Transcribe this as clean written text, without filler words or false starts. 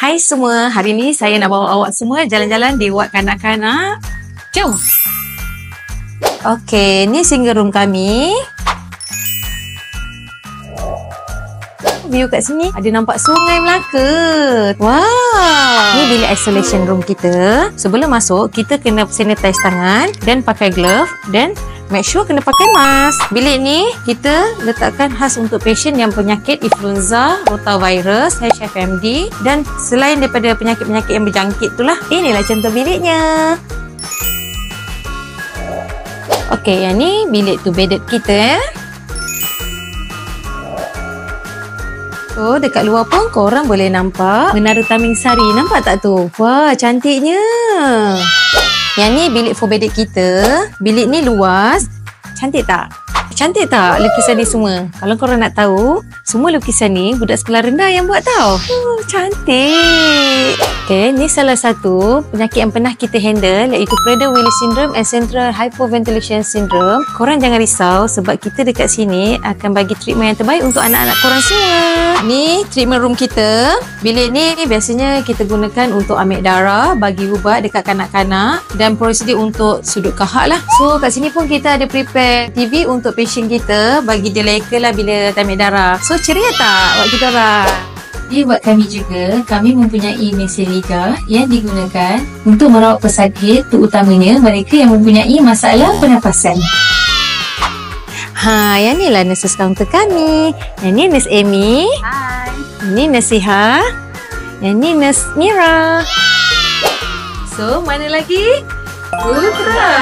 Hai semua, hari ni saya nak bawa awak semua jalan-jalan di ward kanak-kanak. Jom! Okey, ni single room kami. View kat sini ada nampak Sungai Melaka. Wow! Ni bilik isolation room kita. Sebelum masuk, kita kena sanitize tangan dan pakai glove dan make sure kena pakai mask. Bilik ni kita letakkan khas untuk pasien yang penyakit influenza, rotavirus, HFMD dan selain daripada penyakit-penyakit yang berjangkit itulah. Inilah contoh biliknya. Okey, yang ni bilik tu bedded kita. So, dekat luar pun korang boleh nampak Menara Taming Sari. Nampak tak tu? Wah, cantiknya. Yang ni bilik 4 bedded kita. Bilik ni luas. Cantik tak? Cantik tak lukisan ni semua? Kalau korang nak tahu, semua lukisan ni budak sekolah rendah yang buat tau. Cantik. Okay, ni salah satu penyakit yang pernah kita handle iaitu Prader-Willi Syndrome and Central Hypoventilation Syndrome. Korang jangan risau sebab kita dekat sini akan bagi treatment yang terbaik untuk anak-anak korang semua. Ni treatment room kita. Bilik ni biasanya kita gunakan untuk ambil darah, bagi ubat dekat kanak-kanak dan prosedur untuk sudut kahak lah. So kat sini pun kita ada prepare TV untuk patient kita, bagi dia leka lah bila ambil darah. So ceria tak buat kita orang? Di ward kami juga, kami mempunyai mesin liga yang digunakan untuk merawat pesakit, terutamanya mereka yang mempunyai masalah pernafasan. Yang ni lah nurses counter kami. Yang ni Nurse Amy. Hai. Ini Nurse Siha. Yang ni Nurse Mira. So, mana lagi? Putra.